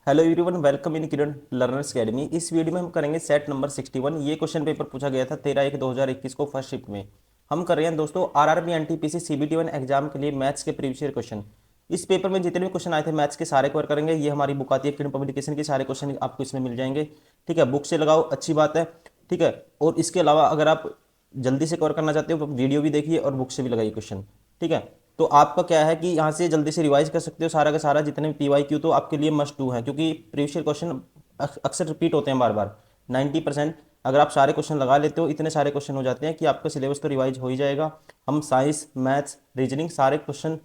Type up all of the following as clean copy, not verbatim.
Hello everyone, welcome in Kiran learners academy. इस video में हम करेंगे सेट नंबर 61। ये क्वेश्चन पेपर पूछा गया था 13/1/2021 को फर्स्ट शिफ्ट में। हम कर रहे हैं दोस्तों आरआरबी एनटीपीसी CBT 1 एग्जाम के लिए मैथ्स के प्रीवियस ईयर क्वेश्चन। इस पेपर में जितने भी क्वेश्चन आए थे मैथ्स के सारे कवर करेंगे। ये हमारी बुक आती है किरण पब्लिकेशन की, सारे क्वेश्चन आपको इसमें मिल जाएंगे। ठीक है, बुक से लगाओ, अच्छी बात है। ठीक है, और इसके अलावा अगर आप जल्दी से कवर करना चाहते हो तो वीडियो भी देखिए और बुक से भी लगाइए क्वेश्चन। ठीक है, तो आपका क्या है कि यहाँ से जल्दी से रिवाइज कर सकते हो सारा का सारा जितने भी PYQ, तो आपके लिए मस्ट डू है, क्योंकि प्रीवियस ईयर क्वेश्चन अक्सर रिपीट होते हैं बार बार। 90% अगर आप सारे क्वेश्चन लगा लेते हो, इतने सारे क्वेश्चन हो जाते हैं कि आपका सिलेबस तो रिवाइज हो ही जाएगा। हम साइंस, मैथ्स, रीजनिंग सारे क्वेश्चन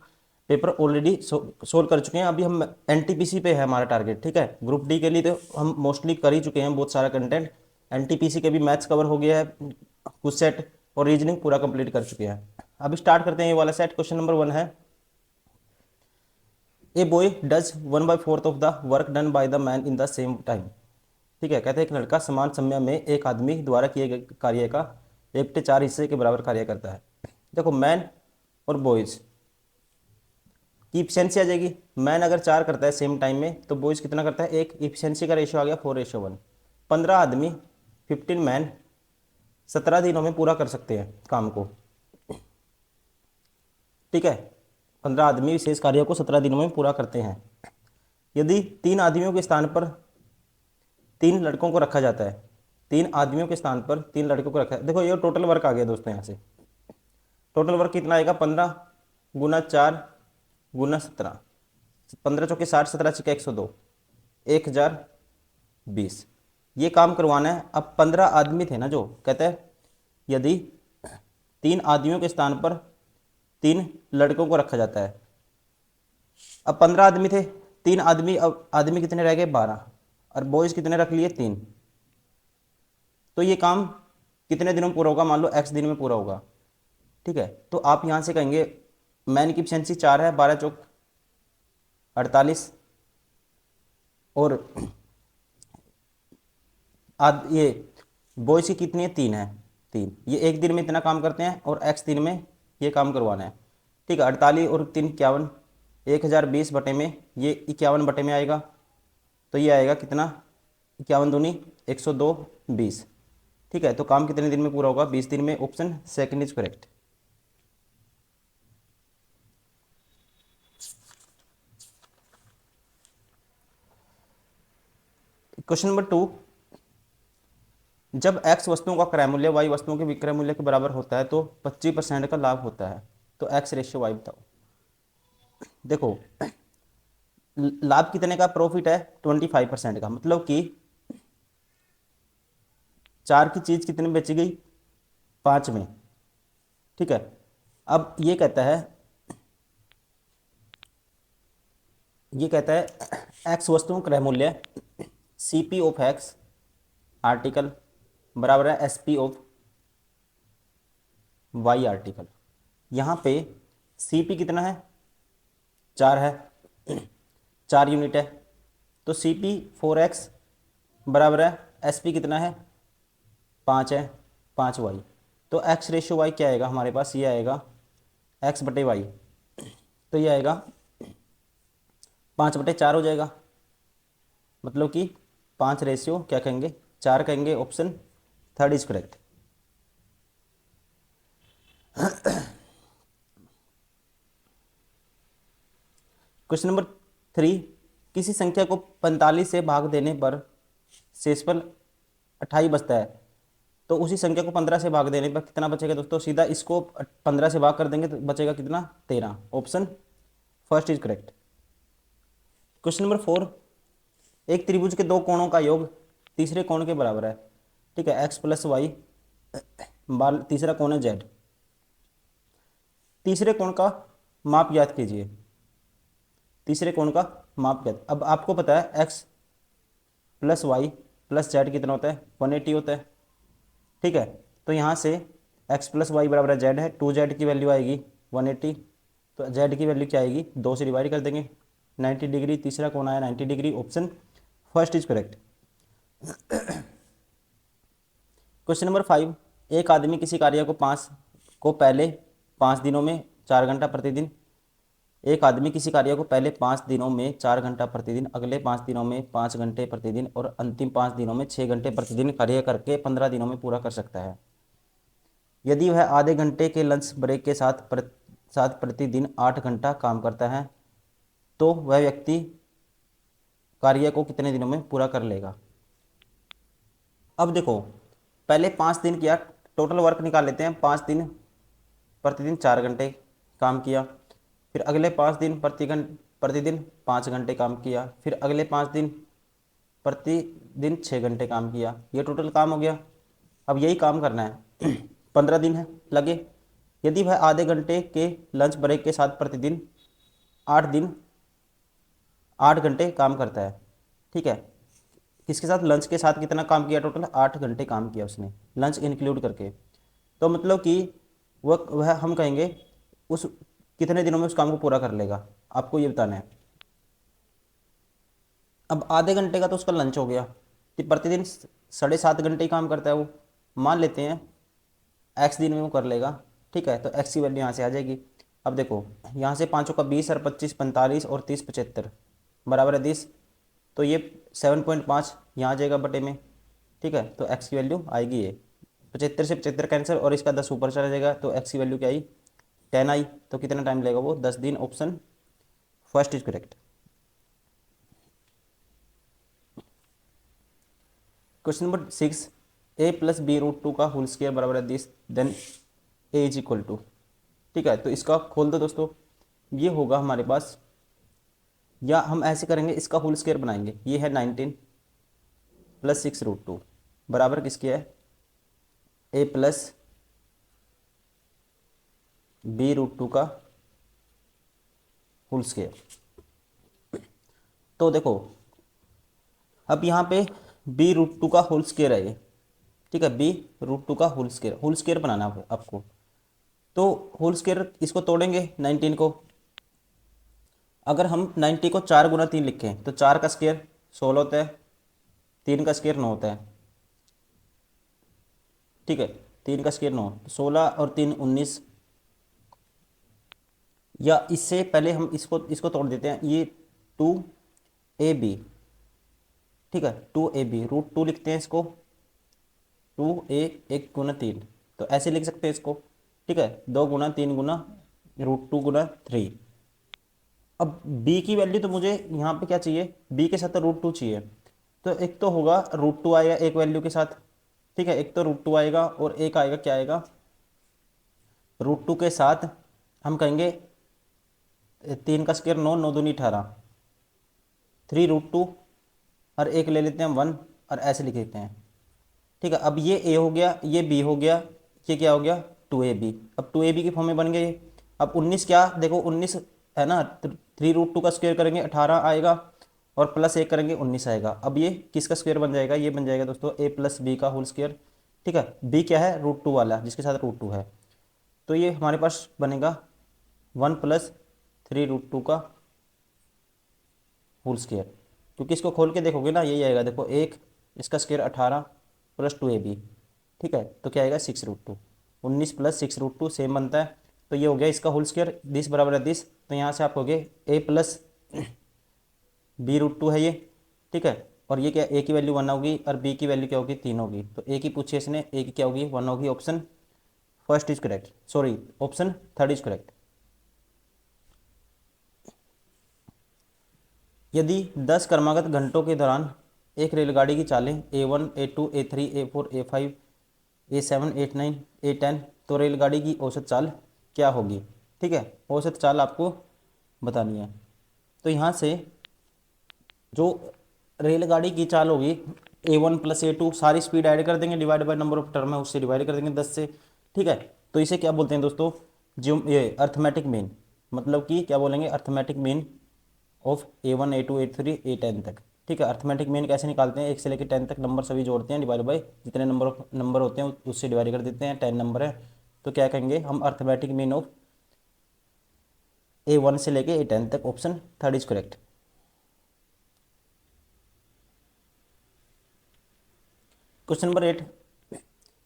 पेपर ऑलरेडी सोल्व कर चुके हैं। अभी हम NTPC पे है हमारा टारगेट। ठीक है, ग्रुप डी के लिए तो हम मोस्टली कर ही चुके हैं बहुत सारा कंटेंट। NTPC के भी मैथ्स कवर हो गया है कुछ सेट, और रीजनिंग पूरा कंप्लीट कर चुके हैं। अब स्टार्ट करते हैं ये वाला सेट। क्वेश्चन नंबर 1 है, a boy does 1/4 of the work done by the man in the same time. ठीक है, कहते हैं एक लड़का समान समय में एक आदमी द्वारा किए गए कार्य का 1/4 हिस्से के बराबर कार्य करता है। देखो, मैन और बॉयज की इफिशियंसी आ जाएगी। मैन अगर 4 करता है सेम टाइम में, तो बॉयज कितना करता है, एक। इफिशियंसी का रेशियो आ गया 4:1। 15 आदमी, 15 मैन 17 दिनों में पूरा कर सकते हैं काम को। ठीक है, 15 आदमी विशेष कार्य को 17 दिनों में पूरा करते हैं। यदि 3 आदमियों के स्थान पर 3 लड़कों को रखा जाता है, 3 आदमियों के स्थान पर 3 लड़कों को रखा है। देखो, ये टोटल वर्क आ गया दोस्तों। यहाँ से टोटल वर्क कितना आएगा, 15 गुना 4 गुना 17, 15 चौके 60, 17 छिके 102, 1020। ये काम करवाना है। अब 15 आदमी थे ना, जो कहते हैं यदि 3 आदमियों के स्थान पर 3 लड़कों को रखा जाता है। अब 15 आदमी थे, 3 आदमी, अब आदमी कितने रह गए, 12, और बॉयज कितने रख लिए, 3। तो ये काम कितने दिनों में पूरा होगा, मान लो x दिन में पूरा होगा। ठीक है, तो आप यहाँ से कहेंगे मैन की एफिशिएंसी 4 है, 12 चौक 48, और ये बॉयज की कितनी है, 3 है। 3 ये एक दिन में इतना काम करते हैं, और x दिन में ये काम करवाना है। ठीक है, 48 और 3 51, 1020 बटे में ये 51 बटे में आएगा। तो ये आएगा कितना, 51 दूनी 102, 20। ठीक है, तो काम कितने दिन में पूरा होगा, 20 दिन में। Option second is correct. Question number 2, जब x वस्तुओं का क्रय मूल्य y वस्तुओं के विक्रय मूल्य के बराबर होता है तो 25% का लाभ होता है। तो x रेशियो y बताओ। देखो, लाभ कितने का, प्रॉफिट है 25% का, मतलब कि 4 की चीज कितने में बेची गई, 5 में। ठीक है, अब ये कहता है x वस्तुओं का क्रय मूल्य CP ऑफ x आर्टिकल बराबर है SP ऑफ y आर्टिकल। यहाँ पे CP कितना है, 4 है, 4 यूनिट है। तो CP 4x बराबर है SP कितना है, 5 है, 5y। तो x रेशियो y क्या आएगा हमारे पास, ये आएगा x बटे वाई। तो ये आएगा 5/4 हो जाएगा, मतलब कि 5 रेशियो क्या कहेंगे, 4 कहेंगे। Option third is correct. Question number 3, किसी संख्या को 45 से भाग देने पर शेषफल 28 बचता है, तो उसी संख्या को 15 से भाग देने पर कितना बचेगा दोस्तों। सीधा इसको 15 से भाग कर देंगे तो बचेगा कितना, 13। Option first is correct. Question number 4, एक त्रिभुज के 2 कोणों का योग तीसरे कोण के बराबर है। ठीक है, x + y बार तीसरा कोण है z। तीसरे कोण का माप याद कीजिए। तीसरे कोण का माप याद, अब आपको पता है x + y + z कितना होता है, 180 होता है। ठीक है, तो यहाँ से x + y बराबर है z है, 2z की वैल्यू आएगी 180। तो z की वैल्यू क्या आएगी, 2 से डिवाइड कर देंगे, 90 डिग्री। तीसरा कोण आया 90 degree. Option first is correct. Question number 5, एक आदमी किसी कार्य को पहले 5 दिनों में 4 घंटा प्रतिदिन एक आदमी किसी कार्य को पहले 5 दिनों में 4 घंटा प्रतिदिन, अगले 5 दिनों में 5 घंटे प्रतिदिन और अंतिम 5 दिनों में 6 घंटे प्रतिदिन कार्य करके 15 दिनों में पूरा कर सकता है। यदि वह आधे घंटे के लंच ब्रेक के साथ प्रतिदिन 8 घंटा काम करता है तो वह व्यक्ति कार्य को कितने दिनों में पूरा कर लेगा। अब देखो, पहले 5 दिन किया, टोटल वर्क निकाल लेते हैं। 5 दिन प्रतिदिन 4 घंटे काम किया, फिर अगले 5 दिन प्रतिदिन 5 घंटे काम किया, फिर अगले 5 दिन प्रतिदिन 6 घंटे काम किया। ये टोटल काम हो गया। अब यही काम करना है 15 दिन है लगे। यदि वह आधे घंटे के लंच ब्रेक के साथ प्रतिदिन 8 घंटे काम करता है, ठीक है, किसके साथ, लंच के साथ कितना काम किया, टोटल 8 घंटे काम किया उसने, लंच इंक्लूड करके। तो मतलब कि वह हम कहेंगे उस कितने दिनों में उस काम को पूरा कर लेगा, आपको ये बताना है। अब आधे घंटे का तो उसका लंच हो गया, तो प्रतिदिन 7.5 घंटे ही काम करता है वो, मान लेते हैं एक्स दिन में वो कर लेगा, ठीक है। तो एक्स की वैल्यू यहाँ से आ जाएगी। अब देखो, यहाँ से 5 का 20 और 25 45 और 30 75 बराबर है 10, तो ये 7.5 यहाँ आ जाएगा बटे में, ठीक है। तो एक्स की वैल्यू आएगी ये 75 से 75 कैंसिल और इसका 10 ऊपर चला जाएगा, तो एक्स की वैल्यू क्या आई, 10 आई। तो कितना टाइम लगेगा वो, 10 दिन। Option first is correct. Question number 6, a plus B root 2 का होल स्क्वायर बराबर है 10, then a is equal to, ठीक है। तो इसका खोल दो दोस्तों, ये होगा हमारे पास, या हम ऐसे करेंगे, इसका होल स्क्वायर बनाएंगे। ये है 19 प्लस 6 रूट 2 बराबर किसके है, a प्लस बी रूट 2 का होल स्क्वायर। तो देखो, अब यहाँ पे बी रूट 2 का होल स्क्वायर है ये, ठीक है, बी रूट 2 का होल स्क्वायर बनाना है आपको। तो होल स्क्वायर इसको तोड़ेंगे 19 को। अगर हम 90 को 4 गुना 3 लिखें तो 4 का स्क्वायर 16 होता है, 3 का स्क्वायर 9 होता है, ठीक है। 3 का स्क्वायर 9, 16 और 3 19। या इससे पहले हम इसको इसको तोड़ देते हैं, ये 2ab, ठीक है, 2ab रूट 2 लिखते हैं इसको, 2a 1 गुना 3, तो ऐसे लिख सकते हैं इसको, ठीक है, 2 गुना 3 गुना रूट 2 गुना 3। अब b की वैल्यू तो मुझे यहाँ पे क्या चाहिए, b के साथ तो रूट 2 चाहिए, तो एक तो होगा रूट 2 आएगा एक वैल्यू के साथ, ठीक है, एक तो रूट 2 आएगा और एक आएगा, क्या आएगा, रूट 2 के साथ हम कहेंगे 3 का स्क्वायर 9, 9 दूनी 18, 3 रूट 2 और एक ले लेते हैं 1 और ऐसे लिख देते हैं, ठीक है। अब ये a हो गया, ये b हो गया, ये क्या हो गया 2ab। अब 2ab के फॉर्म में बन गए। अब 19 क्या, देखो 19 है ना, 3 रूट 2 का स्क्वायर करेंगे 18 आएगा और प्लस 1 करेंगे 19 आएगा। अब ये किसका स्क्वायर बन जाएगा, ये बन जाएगा दोस्तों a प्लस बी का होल स्क्वायर, ठीक है। b क्या है, रूट 2 वाला जिसके साथ रूट 2 है, तो ये हमारे पास बनेगा 1 प्लस 3 रूट 2 का होल स्क्वायर, क्योंकि इसको खोल के देखोगे ना यही आएगा, देखो एक इसका स्क्वायर 18 प्लस 2ab, ठीक है, तो क्या आएगा 6 रूट 2, 19 प्लस 6 रूट 2 सेम बनता है, तो ये हो गया इसका होल स्क्वायर, 10 बराबर है 10, तो यहाँ से आप हो गए a प्लस बी रूट 2 है ये, ठीक है, और ये क्या, a की वैल्यू 1 होगी और b की वैल्यू क्या होगी 3 होगी, तो a की पूछी इसने, a की क्या होगी 1 होगी। Option first is correct, sorry option third is correct. यदि 10 क्रमागत घंटों के दौरान एक रेलगाड़ी की चालें A1, A2, A3, A4, A5, A7, A9, A10, तो रेलगाड़ी की औसत चाल क्या होगी, ठीक है, औसत चाल आपको बतानी है। तो यहाँ से जो रेलगाड़ी की चाल होगी A1 प्लस A2, सारी स्पीड ऐड कर देंगे, divide by number of term है उससे डिवाइड कर देंगे 10 से, ठीक है। तो इसे क्या बोलते हैं दोस्तों, जो ये अर्थमेटिक मीन, मतलब कि क्या बोलेंगे, arithmetic mean of A1, A2, A3, A10 तक, ठीक है। अर्थमेटिक मीन कैसे निकालते हैं, 1 से लेकर 10 तक नंबर सभी जोड़ते हैं, डिवाइड बाई जितने नंबर होते हैं उससे डिवाइड कर देते हैं, 10 नंबर है तो क्या कहेंगे हम, अर्थमेटिक मीन ऑफ A1 से लेके A10 तक। Option third is correct. Question number 8,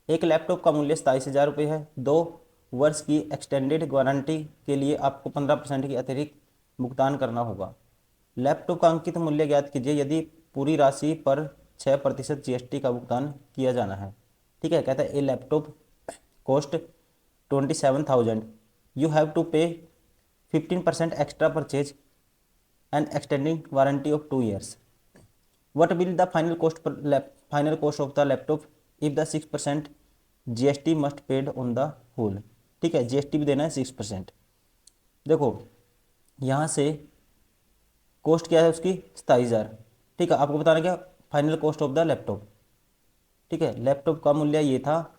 एक लैपटॉप का मूल्य 27,000 रुपये है, 2 वर्ष की एक्सटेंडेड वारंटी के लिए आपको 15% की अतिरिक्त भुगतान करना होगा। लैपटॉप का अंकित मूल्य ज्ञात कीजिए यदि पूरी राशि पर 6% जीएसटी का भुगतान किया जाना है। ठीक है, कहता है a laptop cost 27,000, you have to pay 15% extra purchase and extending warranty of 2 years। What will the final cost of the laptop if the 6% GST must paid on the whole। ठीक है, जीएसटी भी देना है 6%। देखो यहाँ से cost क्या है उसकी 27,000। ठीक है, आपको बताना क्या final cost of the laptop. ठीक है, लैपटॉप का मूल्य ये था,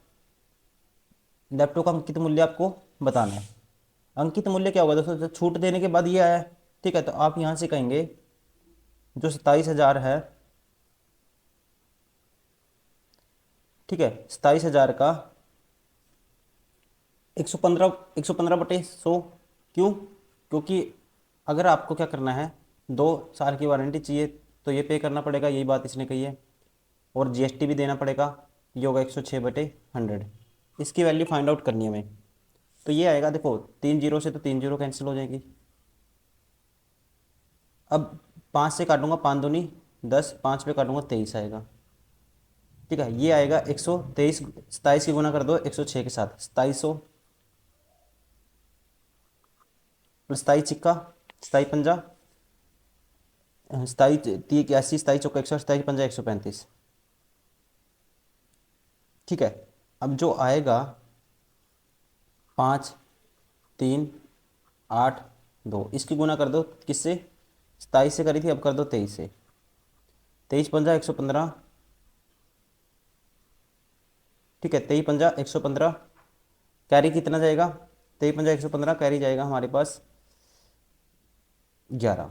लैपटॉप का अंकित मूल्य आपको बताना है। अंकित मूल्य क्या होगा दोस्तों, छूट देने के बाद ये आया है। ठीक है, तो आप यहाँ से कहेंगे जो 27,000 है, ठीक है, 27,000 का 115 क्यों? क्योंकि अगर आपको क्या करना है 2 साल की वारंटी चाहिए तो ये पे करना पड़ेगा, यही बात इसने कही है, और जीएसटी भी देना पड़ेगा। ये होगा 106/100। इसकी वैल्यू फाइंड आउट करनी है हमें। तो ये आएगा, देखो 3 जीरो से तो 3 जीरो कैंसिल हो जाएगी। अब 5 से काटूंगा 5 दूनी 10, 5 पे काटूंगा 23 आएगा। ठीक है, ये आएगा 123, 27 की गुना कर दो 106 के साथ, 2700 प्लस 27 छिक्का 27 पंजा 27 81, 27 चौका 100, 27 पंजा 135। ठीक है, अब जो आएगा 5, 3, 8, 2, इसकी गुना कर दो किससे, 27 से करी थी, अब कर दो 23 से। 23 पंजा 115। ठीक है, 23 पंजा 115, कैरी कितना जाएगा, 23 पंजा 115 कैरी जाएगा हमारे पास 11।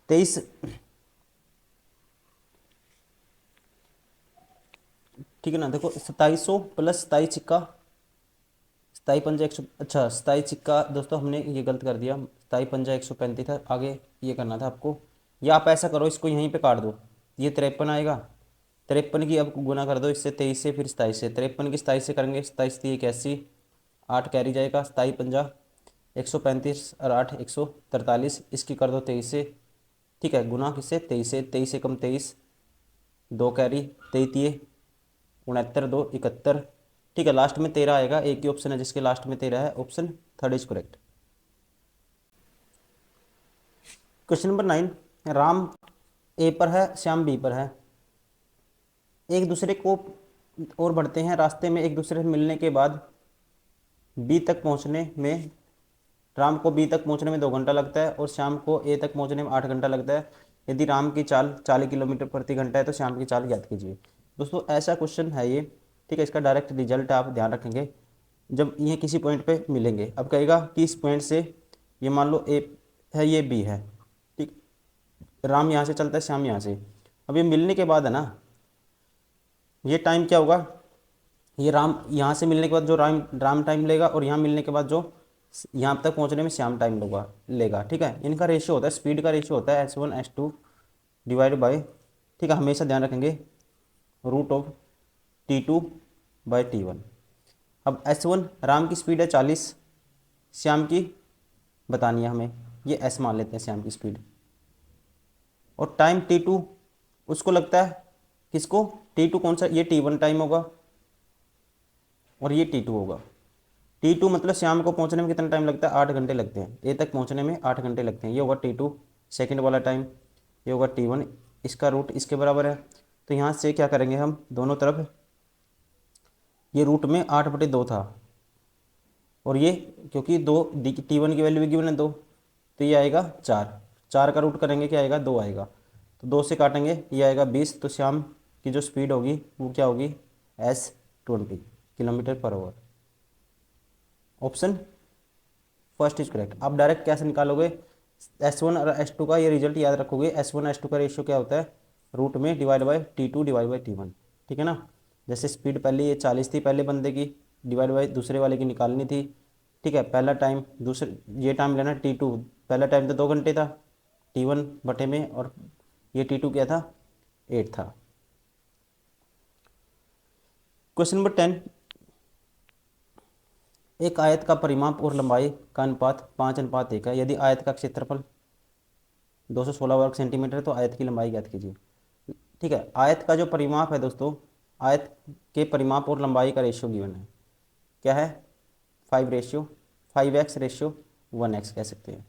23, ठीक है ना, देखो 2700 प्लस 27 छिक्का 27 पंजा 100, अच्छा 27 छिक्का दोस्तों हमने ये गलत कर दिया, 27 पंजा 135 था, आगे ये करना था आपको। या आप ऐसा करो, इसको यहीं पे काट दो, ये 53 आएगा, 53 की अब गुना कर दो इससे 23 से, फिर 27 से, 53 की 27 से करेंगे, 27 × 3 = 81, 8 कैरी जाएगा, 27 पंजा 135 और 8 143, इसकी कर दो 23 से। ठीक है, गुना किससे 23 से, 23 से कम 23, 2 कैरी, 23 69, 2 71। ठीक है, लास्ट में 13 आएगा, एक ही ऑप्शन है जिसके लास्ट में 13 है, option third is correct. Question number 9, Ram A पर है, श्याम बी पर है, एक दूसरे को और बढ़ते हैं, रास्ते में एक दूसरे से मिलने के बाद बी तक पहुंचने में राम को बी तक पहुंचने में 2 घंटा लगता है और श्याम को ए तक पहुंचने में 8 घंटा लगता है। यदि राम की चाल 40 किलोमीटर प्रति घंटा है तो श्याम की चाल ज्ञात कीजिए। दोस्तों ऐसा क्वेश्चन है ये। ठीक है, इसका डायरेक्ट रिजल्ट आप ध्यान रखेंगे जब ये किसी पॉइंट पे मिलेंगे। अब कहेगा कि इस पॉइंट से ये मान लो ए है, ये बी है, ठीक, राम यहाँ से चलता है, श्याम यहाँ से। अब ये मिलने के बाद है ना, ये टाइम क्या होगा, ये राम यहाँ से मिलने के बाद जो राम टाइम लेगा और यहाँ मिलने के बाद जो यहाँ तक पहुँचने में श्याम टाइम लेगा। ठीक है, इनका रेशियो होता है, स्पीड का रेशियो होता है S1 S2 डिवाइड बाय, ठीक है, हमेशा ध्यान रखेंगे, √T2/T1। अब S1 राम की स्पीड है 40, श्याम की बतानी है हमें, ये S मान लेते हैं श्याम की स्पीड, और टाइम T2 उसको लगता है, किसको, T2 कौन सा, ये T1 टाइम होगा और ये T2 होगा। T2 मतलब श्याम को पहुंचने में कितना टाइम लगता है, 8 घंटे लगते हैं, ए तक पहुंचने में 8 घंटे लगते हैं, ये होगा T2 सेकंड वाला टाइम, ये होगा T1, इसका रूट इसके बराबर है। तो यहाँ से क्या करेंगे हम, दोनों तरफ ये रूट में 8/2 था, और ये क्योंकि T1 की वैल्यू भी गिवन है 2, तो ये आएगा 4, 4 का रूट करेंगे क्या आएगा, 2 आएगा, तो 2 से काटेंगे ये आएगा 20। तो श्याम की जो स्पीड होगी वो क्या होगी, S20 km/h। Option first is correct. आप डायरेक्ट कैसे निकालोगे, S1 और S2 का ये रिजल्ट याद रखोगे, S1 S2 का रेशियो क्या होता है, रूट में divide by T2 divide by T1। ठीक है ना, जैसे स्पीड पहले ये 40 थी पहले बंदे की, डिवाइड बाय दूसरे वाले की निकालनी थी। ठीक है, पहला टाइम दूसरे ये टाइम लेना T2, पहला टाइम तो 2 घंटे था T1 बटे में, और ये T2 क्या था, 8 था। क्वेश्चन नंबर 10, एक आयत का परिमाप और लंबाई का अनुपात 5:1 है। यदि आयत का क्षेत्रफल 216 वर्ग सेंटीमीटर है तो आयत की लंबाई ज्ञात कीजिए। ठीक है, आयत का जो परिमाप है दोस्तों, आयत के परिमाप और लंबाई का रेशियो गिवन है। क्या है? 5:5x/1x कह सकते हैं।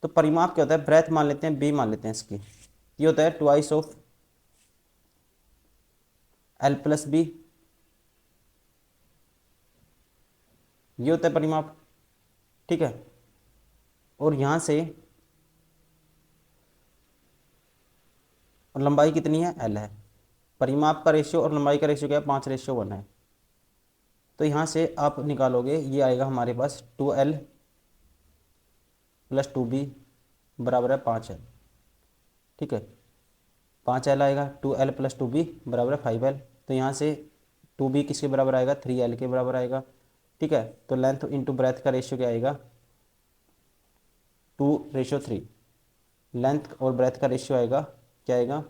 तो परिमाप क्या होता है? ब्रेथ मान लेते हैं, बी मान लेते हैं इसकी। ये होता है ट्वाइस ऑफ L+B। ये होता है परिमाप। ठीक है, और यहाँ से और लंबाई कितनी है? L है। परिमाप का रेशियो और लंबाई का रेशियो क्या है? 5:1 है। तो यहाँ से आप निकालोगे, ये आएगा हमारे पास 2L + 2B बराबर है 5L। ठीक है, 5L आएगा, 2L + 2B बराबर है 5L। तो यहाँ से 2B किसके बराबर आएगा? 3L के बराबर आएगा। ठीक है, तो लेंथ इंटू ब्रेथ का रेशियो क्या आएगा? 2:3। लेंथ और ब्रेथ का रेशियो आएगा, क्या आएगा?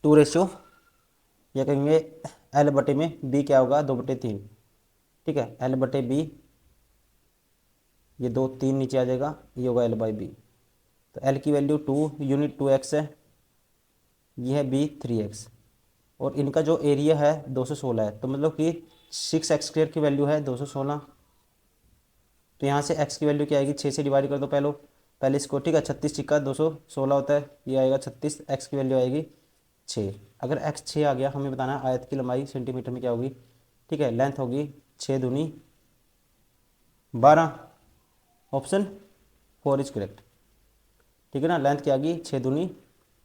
2 या कहेंगे L/B क्या होगा? 2/3। ठीक है, L/B, ये 2 3 नीचे आ जाएगा, ये होगा L/B। तो L की वैल्यू 2 यूनिट 2x है, ये है B 3x, और इनका जो एरिया है 216 है। तो मतलब कि 6x² की वैल्यू है 216। तो यहाँ से x की वैल्यू क्या आएगी? 6 से डिवाइड कर दो पहले इसको। ठीक है, 36 × 216 होता है, ये आएगा 36। x की वैल्यू आएगी 6। अगर x 6 आ गया, हमें बताना है आयत की लंबाई सेंटीमीटर में क्या होगी। ठीक है, लेंथ होगी 6 दूनी 12। Option 4 is correct. ठीक है ना, लेंथ क्या आ गई? 6 दूनी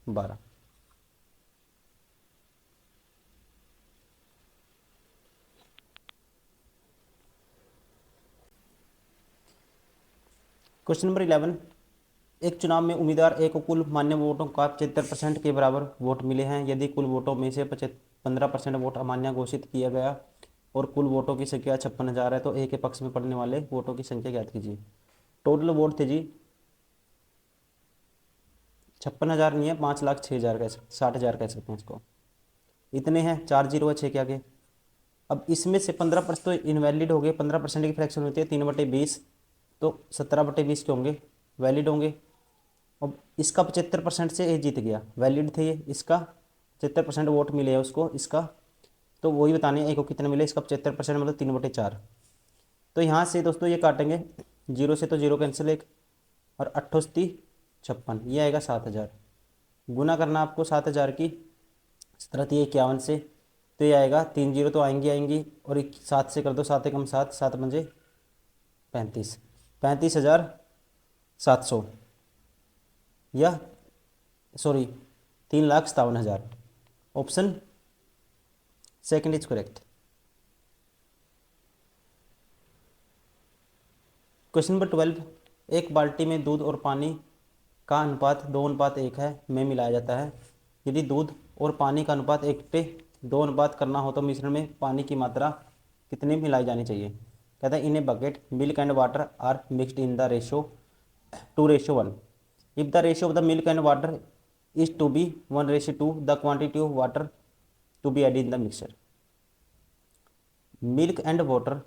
12। Question number 11। एक चुनाव में उम्मीदवार ए को कुल मान्य वोटों का 75% के बराबर वोट मिले हैं। यदि कुल वोटों में से 15% वोट अमान्य घोषित किया गया और कुल वोटों की संख्या 56,000 है, तो ए के पक्ष में पड़ने वाले वोटों की संख्या ज्ञात कीजिए। टोटल वोट थे जी 56,000 नहीं है, 5,06,000 कह सकते, 60,000 कह सकते हैं इसको। इतने हैं, 4 जीरो है 6 के आगे। अब इसमें से 15% तो इनवैलिड हो गए। 15% की फ्रैक्शन होती है 3/20, तो 17/20 के होंगे, वैलिड होंगे। अब इसका 75% से ए जीत गया, वैलिड थे ये। इसका 75% वोट मिले हैं उसको, इसका तो वही बताने ए को कितने मिले। इसका 75% मतलब 3/4। तो यहाँ से दोस्तों ये काटेंगे, 0 से तो 0 कैंसिल, एक और 8×56, ये आएगा 7,000। गुना करना आपको 7,000 की 17×51 से, तो ये आएगा 3 जीरो तो आएंगी और 7 से कर दो, 7 एकम 7, 7×5 35, 35,700 या sorry 3,57,000। Option second is correct. Question number 12। एक बाल्टी में दूध और पानी का अनुपात 2:1 है में मिलाया जाता है। यदि दूध और पानी का अनुपात 1:2 करना हो तो मिश्रण में पानी की मात्रा कितनी मिलाई जानी चाहिए। कहता है in a bucket milk and water are mixed in the ratio 2:1। If the ratio of the milk and water is to be 1:2, the quantity of water to be add in the mixture. Milk and water,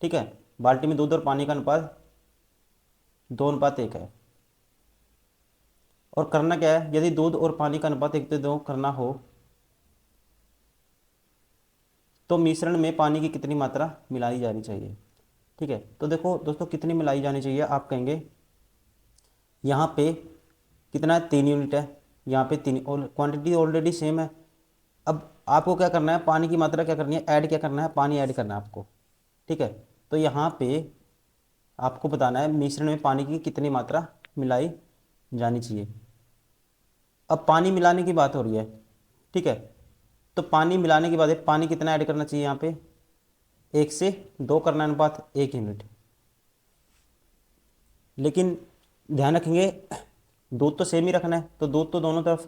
ठीक है, बाल्टी में दूध और पानी का अनुपात 2:1 है। और करना क्या है? यदि दूध और पानी का अनुपात 1:2 करना हो तो मिश्रण में पानी की कितनी मात्रा मिलाई जानी चाहिए। ठीक है, तो देखो दोस्तों कितनी मिलाई जानी चाहिए। आप कहेंगे यहाँ पे कितना है? 3 यूनिट है, यहाँ पे 3, और क्वांटिटी ऑलरेडी सेम है। अब आपको क्या करना है? पानी की मात्रा क्या करनी है? ऐड क्या करना है? पानी ऐड करना है आपको। ठीक है, तो यहाँ पे आपको बताना है मिश्रण में पानी की कितनी मात्रा मिलाई जानी चाहिए। अब पानी मिलाने की बात हो रही है, ठीक है, तो पानी मिलाने के बाद पानी कितना ऐड करना चाहिए? यहाँ पे 1:2 करना अनुपात 1 यूनिट। लेकिन ध्यान रखेंगे दूध तो सेम ही रखना है, तो दूध तो दोनों तरफ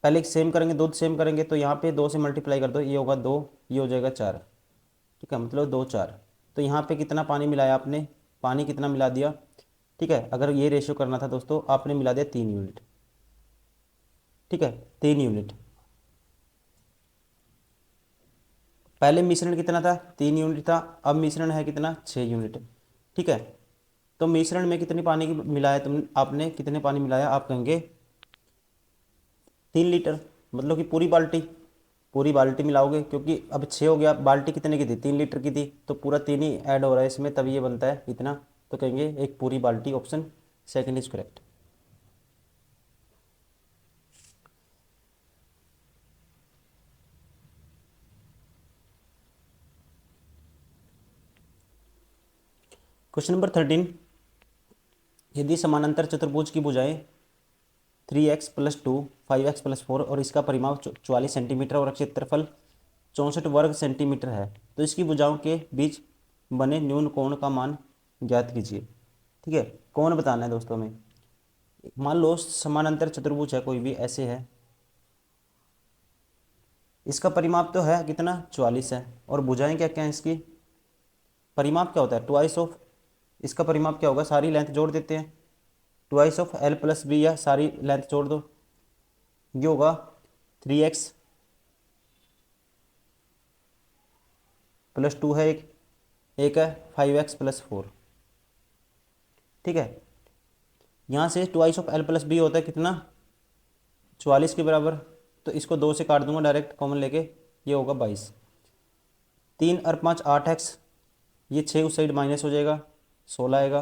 पहले सेम करेंगे, दूध सेम करेंगे, तो यहाँ पे 2 से मल्टीप्लाई कर दो, ये होगा 2, ये हो जाएगा 4। ठीक है, मतलब 2 4। तो यहाँ पे कितना पानी मिलाया आपने? पानी कितना मिला दिया? ठीक है, अगर ये रेशियो करना था दोस्तों, आपने मिला दिया 3 यूनिट। ठीक है, 3 यूनिट। पहले मिश्रण कितना था, 3 यूनिट था, अब मिश्रण है कितना, 6 यूनिट। ठीक है, तो मिश्रण में कितनी पानी की मिलाया तुम, आपने कितने पानी मिलाया, आप कहेंगे 3 लीटर, मतलब कि पूरी बाल्टी मिलाओगे, क्योंकि अब 6 हो गया, बाल्टी कितने की थी, 3 लीटर की थी, तो पूरा 3 ही ऐड हो रहा है इसमें, तब ये बनता है इतना। तो कहेंगे एक पूरी बाल्टी, option second is correct. Question number 13, यदि समानांतर चतुर्भुज की भुजाएं 3x+2, 5x+4 और इसका परिमाप 44 सेंटीमीटर और क्षेत्रफल 64 वर्ग सेंटीमीटर है, तो इसकी भुजाओं के बीच बने न्यून कोण का मान ज्ञात कीजिए। ठीक है, कौन बताना है दोस्तों हमें। मान लो समानांतर चतुर्भुज है, कोई भी ऐसे है, इसका परिमाप तो है कितना, 44 है, और भुजाएं क्या क्या है इसकी, परिमाप क्या होता है, ट्वाइस ऑफ, इसका परिमाप क्या होगा, सारी लेंथ जोड़ देते हैं, ट्वाइस ऑफ L+B, या सारी लेंथ जोड़ दो, ये होगा 3x+2 है, एक है 5x+4। ठीक है, यहाँ से ट्वाइस ऑफ L+B होता है कितना, 44 के बराबर, तो इसको 2 से काट दूंगा डायरेक्ट कॉमन लेके, ये होगा 22। 3 और 5 8x, ये 6 उस साइड माइनस हो जाएगा, 16 आएगा,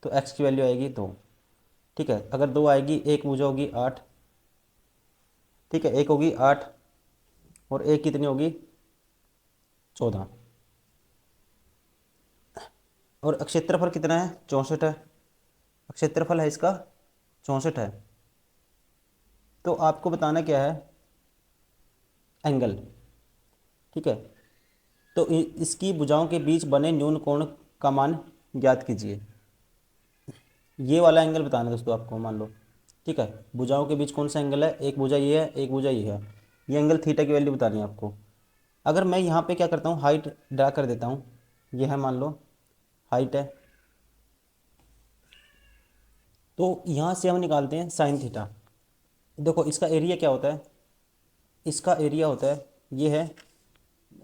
तो x की वैल्यू आएगी 2। ठीक है, अगर 2 आएगी, एक भुजा होगी 8। ठीक है, एक होगी 8 और एक कितनी होगी 14, और क्षेत्रफल कितना है, 64 है, क्षेत्रफल है इसका 64 है। तो आपको बताना क्या है, एंगल। ठीक है, तो इसकी भुजाओं के बीच बने न्यून कोण का मान ज्ञात कीजिए। ये वाला एंगल बताना है दोस्तों आपको, मान लो। ठीक है, भुजाओं के बीच कौन सा एंगल है, एक भुजा ये है, एक भुजा ये है, ये एंगल थीटा की वैल्यू बतानी है आपको। अगर मैं यहाँ पे क्या करता हूँ, हाइट ड्रा कर देता हूँ, ये है मान लो हाइट है, तो यहाँ से हम निकालते हैं साइन थीटा। देखो इसका एरिया क्या होता है, इसका एरिया होता है, ये है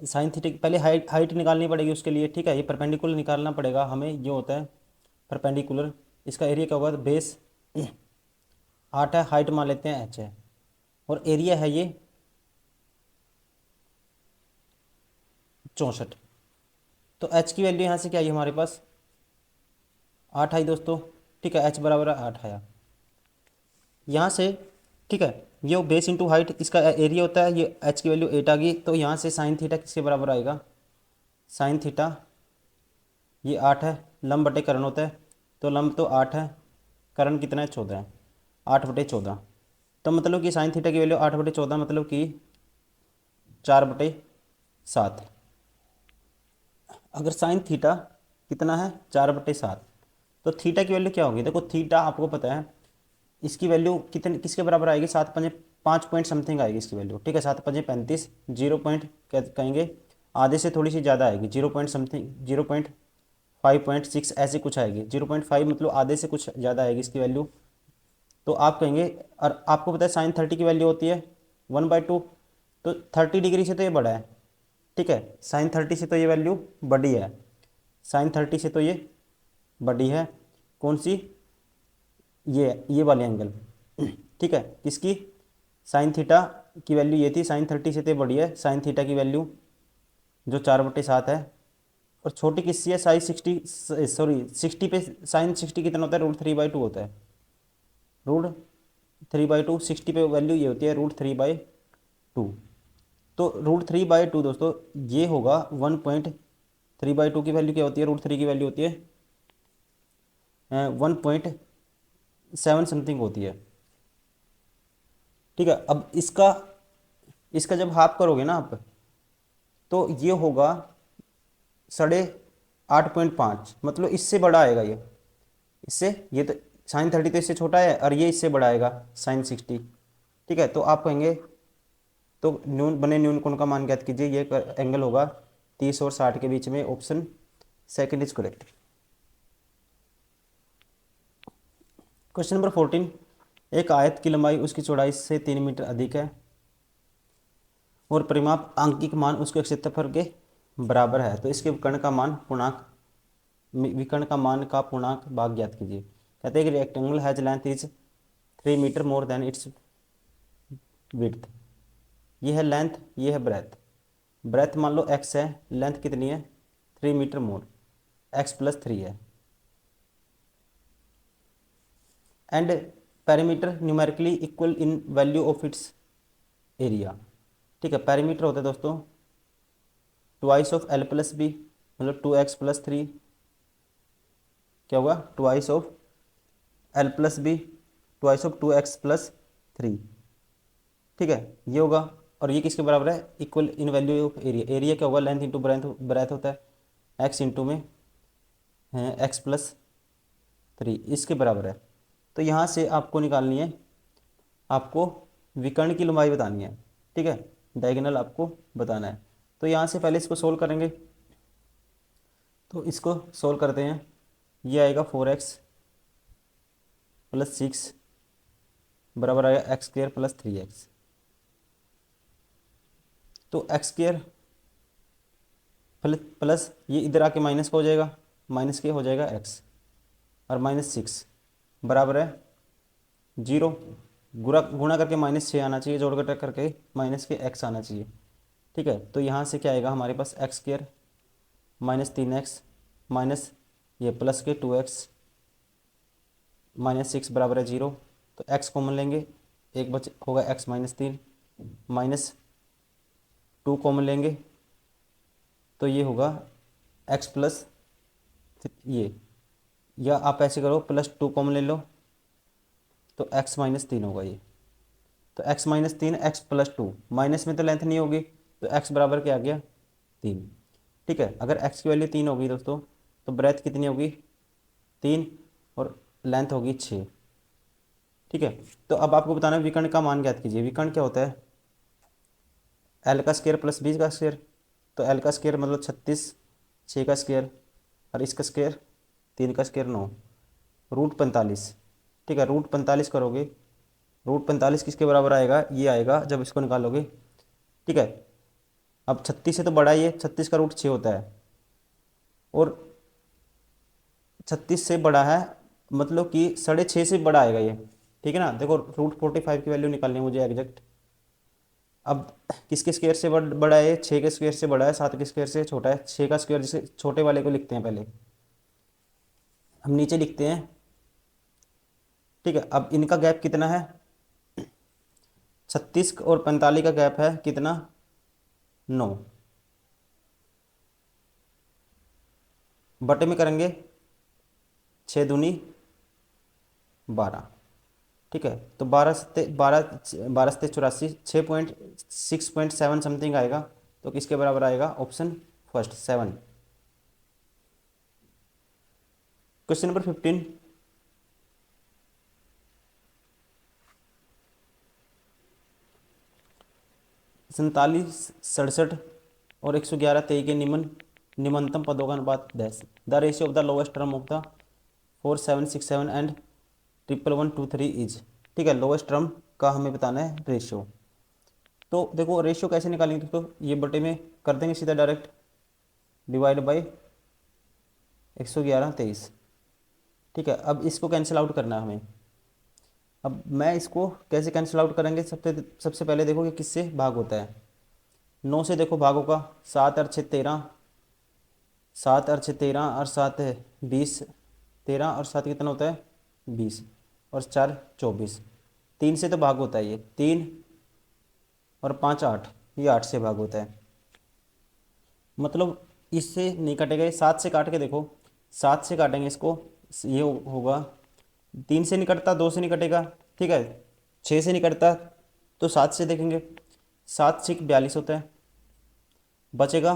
साइन थीटा की, पहले हाइट निकालनी पड़ेगी उसके लिए। ठीक है, ये परपेंडिकुलर निकालना पड़ेगा हमें, ये होता है परपेंडिकुलर। इसका एरिया क्या होगा, तो बेस 8 है, हाइट मान लेते हैं h है, और एरिया है ये 64। तो h की वैल्यू यहाँ से क्या आई हमारे पास, 8 आई दोस्तों। ठीक है, h बराबर है 8 आया यहाँ से। ठीक है, ये बेस इंटू हाइट, इसका एरिया होता है, ये h की वैल्यू 8 आ गई, तो यहाँ से साइन थीटा किसके बराबर आएगा, साइन थीटा, ये 8 है, लंब बटे करण होता है, तो लंब तो 8 है, करण कितना है, 14 है, 8/14। तो मतलब कि साइन थीटा की वैल्यू 8/14, मतलब कि 4/7। अगर साइन थीटा कितना है, 4/7, तो थीटा की वैल्यू क्या होगी, देखो थीटा आपको पता है, इसकी वैल्यू कितने किसके बराबर आएगी, 7×5 5 पॉइंट समथिंग आएगी इसकी वैल्यू। ठीक है, 7×5 = 35, 0 पॉइंट कहेंगे, आधे से थोड़ी सी ज़्यादा आएगी, 0 पॉइंट समथिंग, 0.5.6 ऐसे कुछ आएगी, 0.5 मतलब आधे से कुछ ज़्यादा आएगी इसकी वैल्यू। तो आप कहेंगे, और आपको पता है साइन 30 की वैल्यू होती है 1/2, तो 30 डिग्री से तो ये बड़ा है। ठीक है, साइन 30 से तो ये वैल्यू बड़ी है, साइन 30 से तो ये बड़ी है, कौन सी, ये वाले एंगल। ठीक है, किसकी, साइन थीटा की वैल्यू ये थी, साइन 30 से तो बड़ी है साइन थीटा की वैल्यू, जो 4/7 है, और छोटी किससी है, साइन 60, सॉरी 60 पे, साइन 60 कितना होता है, √3/2 होता है, √3/2, 60 पे वैल्यू ये होती है √3/2। तो √3/2 दोस्तों ये होगा 1.3/2 की वैल्यू क्या होती है, √3 की वैल्यू होती है 1.7 समथिंग होती है। ठीक है, अब इसका इसका जब हाफ करोगे ना आप, तो ये होगा 8.5, मतलब इससे बड़ा आएगा ये, इससे, ये तो साइन 30 तो इससे छोटा है, और ये इससे बड़ा आएगा साइन 60। ठीक है, तो आप कहेंगे, तो न्यून कोण का मान ज्ञात कीजिए, ये एंगल होगा 30 और 60 के बीच में, option second is correct. Question number 14, एक आयत की लंबाई उसकी चौड़ाई से 3 मीटर अधिक है, और परिमाप आंकिक मान उसके क्षेत्रफल के बराबर है, तो इसके विकर्ण का मान पूर्णांक, विकर्ण का मान का पूर्णांक भाग ज्ञात कीजिए। कहते हैं कि rectangle has length is 3 metre more than its width. ये है लेंथ, ये है ब्रेथ। ब्रेथ मान लो x है, लेंथ कितनी है 3 मीटर मोर, x+3 है। And perimeter numerically equal in value of its area. ठीक है, पेरीमीटर होता है दोस्तों ट्वाइस ऑफ l+b, मतलब 2x+3 क्या होगा, twice of l+b, twice of 2x+3। ठीक है, ये होगा। और ये किसके बराबर है, equal in value of area. Area क्या होगा, लेंथ इंटू ब्रेथ, ब्रेथ होता है x इंटू में है x+3, इसके बराबर है। तो यहाँ से आपको निकालनी है, आपको विकर्ण की लंबाई बतानी है। ठीक है, डायगोनल आपको बताना है। तो यहाँ से पहले इसको सोल्व करेंगे, तो इसको सोल्व करते हैं। ये आएगा 4x+6 बराबर आएगा x² + 3x। तो x² प्लस ये इधर आके माइनस का हो जाएगा, माइनस के हो जाएगा x, और -6 बराबर है 0। गुणा गुणा करके -6 आना चाहिए, जोड़ घटा करके माइनस के x आना चाहिए। ठीक है, तो यहाँ से क्या आएगा हमारे पास x² -3x माइनस ये प्लस के 2x -6 बराबर है 0। तो x कॉमन लेंगे, एक बच होगा x -3, -2 कॉमन लेंगे तो ये होगा x प्लस ये, या आप ऐसे करो +2 कॉमन ले लो तो x -3 होगा ये। तो x -3 x+2, माइनस में तो लेंथ नहीं होगी, तो x बराबर क्या आ गया 3। ठीक है, अगर x की वैल्यू 3 होगी दोस्तों तो ब्रेथ कितनी होगी 3 और लेंथ होगी 6। ठीक है, तो अब आपको बताना है विकर्ण का मान ज्ञात कीजिए। विकर्ण क्या होता है, l² + b²। तो l² मतलब 36, 6² और इसका स्क्वायर 3² 9, √45। ठीक है, √45 करोगे, √45 किसके बराबर आएगा, ये आएगा जब इसको निकालोगे। ठीक है, अब 36 से तो बड़ा ही है, 36 का √6 होता है, और 36 से बड़ा है मतलब कि 6.5 से बड़ा आएगा ये। ठीक है ना, देखो √45 की वैल्यू निकालनी है मुझे एग्जैक्ट। अब किसके स्क्वायर से बड़ा है, 6 के स्क्वायर से बड़ा है, 7 के स्क्वायर से छोटा है। 6 का स्क्वायर, जिसे छोटे वाले को लिखते हैं पहले, हम नीचे लिखते हैं। ठीक है, अब इनका गैप कितना है, 36 और 45 का गैप है कितना 9, बटे में करेंगे 6 दूनी 12। ठीक है, तो 12 से 84, 6.7 समथिंग आएगा। तो किसके बराबर आएगा, ऑप्शन फर्स्ट 7। क्वेश्चन नंबर 15, सैंतालीस 67 और 111 23 के निम्नतम पदों का अनुपात dash. The ratio of the lowest term of the 4767 and 1123 is. ठीक है, लोएस्ट टर्म का हमें बताना है रेशियो। तो देखो रेशियो कैसे निकालेंगे, तो ये बटे में कर देंगे सीधा डायरेक्ट, डिवाइड बाई 111 23। ठीक है, अब इसको कैंसिल आउट करना है हमें। अब मैं इसको कैसे कैंसिल आउट करेंगे, सबसे पहले देखो कि किससे भाग होता है। 9 से देखो भाग होगा, 7 और 6 13, 7 और 6 13 और 7 है 20, 13 और 7 कितना होता है 20, और 4 24। 3 से तो भाग होता है ये 3 और 5 8, ये 8 से भाग होता है। मतलब इससे नहीं कटेगा, ये 7 से काट के देखो, 7 से काटेंगे इसको, ये होगा 3 से नहीं कटता, 2 से नहीं कटेगा। ठीक है, 6 से नहीं कटता तो 7 से देखेंगे, 7 6 42 होता है, बचेगा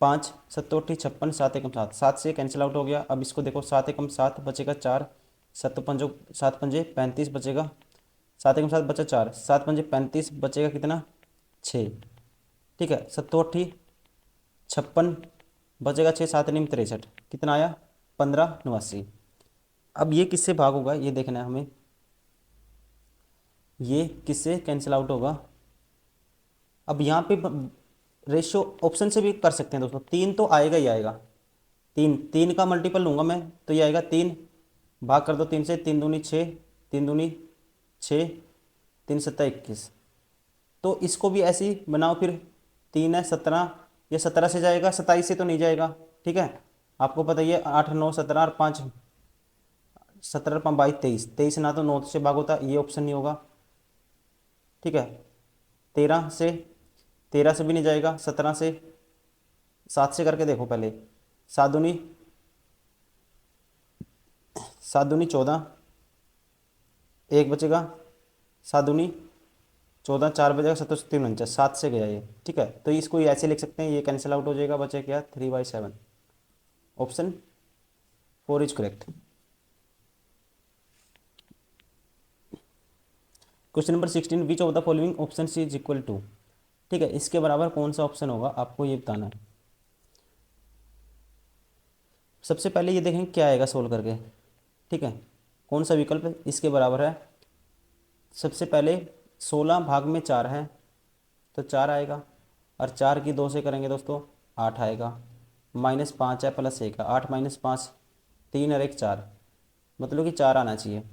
5 7 8 56, 7 एकम 7, 7 से कैंसिल आउट हो गया। अब इसको देखो 7 एकम 7 बचेगा 4, 7 पंजो 7 पंजे 35 बचेगा, 7 एकम 7 बचा 4, 7 पंजे 35 बचेगा कितना 6। ठीक है, 7 8 56 बचेगा 6, 7 नीम 63, कितना आया 1589। अब ये किससे भाग होगा ये देखना है हमें, ये किससे कैंसिल आउट होगा, अब यहाँ पे रेशियो ऑप्शन से भी कर सकते हैं दोस्तों, 3 तो आएगा ही आएगा। 3 का मल्टीपल लूँगा मैं तो ये आएगा 3, भाग कर दो 3 से, 3 दूनी 6, 3 दूनी 6, 3 सत्ता 21। तो इसको भी ऐसे ही बनाओ फिर, 3 है 17, ये 17 से जाएगा, 27 से तो नहीं जाएगा। ठीक है, आपको पता ही है 8 9 17 और 5 17 5 22 23, 23 ना तो 9 से भाग होता, ये ऑप्शन नहीं होगा। ठीक है, 13 से भी नहीं जाएगा, 17 से, 7 से करके देखो पहले, 7 दूनी 14, एक बचेगा, 7 दूनी 14, 4 बचेगा, 7 7 से गया ये। ठीक है, तो इसको ऐसे लिख सकते हैं, ये कैंसिल आउट हो जाएगा, बचे क्या 3/7। Option 4 is correct. Question number 16, which of the following option is equal to. ठीक है, इसके बराबर कौन सा ऑप्शन होगा आपको ये बताना है। सबसे पहले ये देखें क्या आएगा सोल्व करके। ठीक है, कौन सा विकल्प इसके बराबर है। सबसे पहले 16 भाग में 4 है तो 4 आएगा, और 4 की 2 से करेंगे दोस्तों 8 आएगा, -5 है प्लस 1 है, 8 - 5 3 और 1 4, मतलब कि 4 आना चाहिए।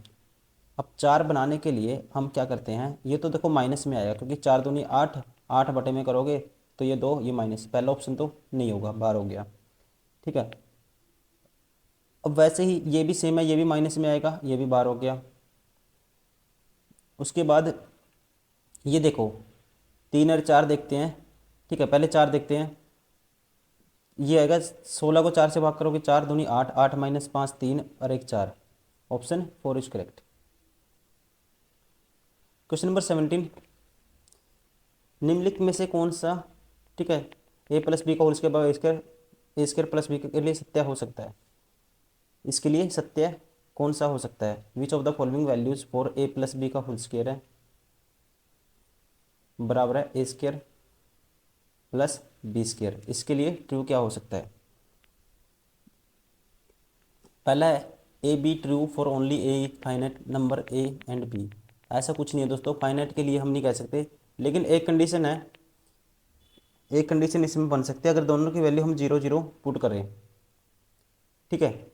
अब 4 बनाने के लिए हम क्या करते हैं, ये तो देखो माइनस में आएगा क्योंकि 4 दूनी 8, 8 बटे में करोगे तो ये 2, ये माइनस, पहला ऑप्शन तो नहीं होगा, बाहर हो गया। ठीक है, अब वैसे ही ये भी सेम है, ये भी माइनस में आएगा, ये भी बाहर हो गया। उसके बाद ये देखो 3 और 4 देखते हैं। ठीक है, पहले 4 देखते हैं, ये आएगा 16 को 4 से भाग करोगे, 4 दूनी 8, 8 - 5 3 और 1 4। Option 4 is correct. Question number 17, निम्नलिखित में से कौन सा, ठीक है, a + b का whole square by a² + b के लिए सत्य हो सकता है। इसके लिए सत्य कौन सा हो सकता है। विच of the following values for a + b का होल स्क्वायर है बराबर है a² + b²। इसके लिए ट्रू क्या हो सकता है। पहला है A be true for only a finite number a and b। ऐसा कुछ नहीं है दोस्तों, फाइनाइट के लिए हम नहीं कह सकते, लेकिन एक कंडीशन है, एक कंडीशन इसमें बन सकती है, अगर दोनों की वैल्यू हम 0 0 पुट करें। ठीक है,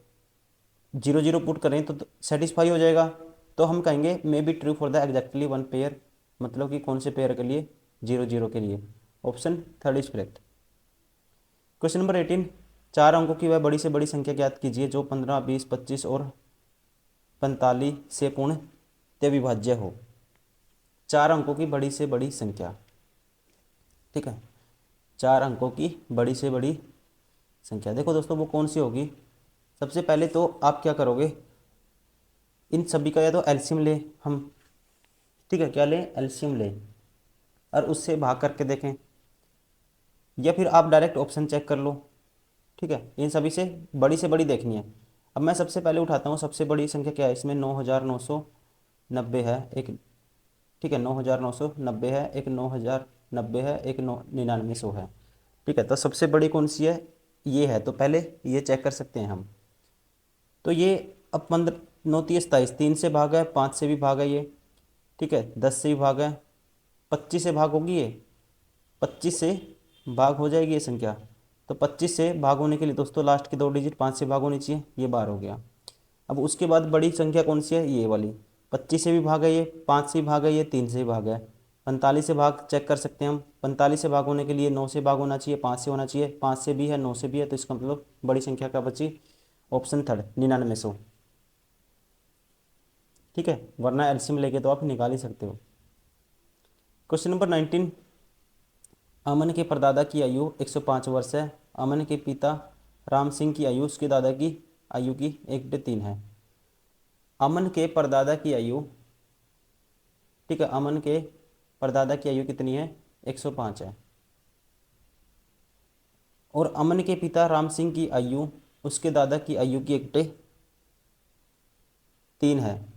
0 0 पुट करें तो सेटिस्फाई हो जाएगा, तो हम कहेंगे may be true for the exactly 1 pair, मतलब कि कौन से पेयर के लिए, 0 0 के लिए। Option 3 is correct. Question number 18, 4 अंकों की वह बड़ी से बड़ी संख्या ज्ञात कीजिए जो 15 20 25 और 45 से पूर्णतः विभाज्य हो। 4 अंकों की बड़ी से बड़ी संख्या। ठीक है, 4 अंकों की बड़ी से बड़ी संख्या, देखो दोस्तों वो कौन सी होगी। सबसे पहले तो आप क्या करोगे, इन सभी का या तो एलसीएम ले हम। ठीक है, क्या लें, एलसीएम लें और उससे भाग करके देखें, या फिर आप डायरेक्ट ऑप्शन चेक कर लो। ठीक है, इन सभी से बड़ी देखनी है। अब मैं सबसे पहले उठाता हूँ, सबसे बड़ी संख्या क्या है इसमें, 9990 है एक। ठीक है, 9990 है एक, 9090 है एक, 9900 है। ठीक है, तो सबसे बड़ी कौन सी है, ये है, तो पहले ये चेक कर सकते हैं हम। तो ये अब 15 9 30 27, 3 से भाग है, 5 से भी भाग है ये। ठीक है, 10 से भी भाग है, 25 से भाग होगी ये, 25 से भाग हो जाएगी ये संख्या। तो 25 से भाग होने के लिए दोस्तों लास्ट की 2 डिजिट 5 से भाग होनी चाहिए, ये बार हो गया। अब उसके बाद बड़ी संख्या कौन सी है, ये वाली। 25 से भी भाग है ये, 5 से भी भाग है ये, 3 से भी भाग है। 45 से भाग चेक कर सकते हैं हम, 45 से भाग होने के लिए 9 से भाग होना चाहिए, 5 से होना चाहिए, 5 से भी है 9 से भी है, तो इसका मतलब बड़ी संख्या का बची ऑप्शन 3 9900। ठीक है, वरना एलसीएम लेके तो आप निकाल ही सकते हो। क्वेश्चन नंबर 19, अमन के परदादा की आयु 105 वर्ष है। अमन के पिता राम सिंह की आयु उसके दादा की आयु की 1/3 है। अमन के परदादा की आयु, ठीक है, अमन के परदादा की आयु कितनी है, 105 है। और अमन के पिता राम सिंह की आयु उसके दादा की आयु की 1/3 है।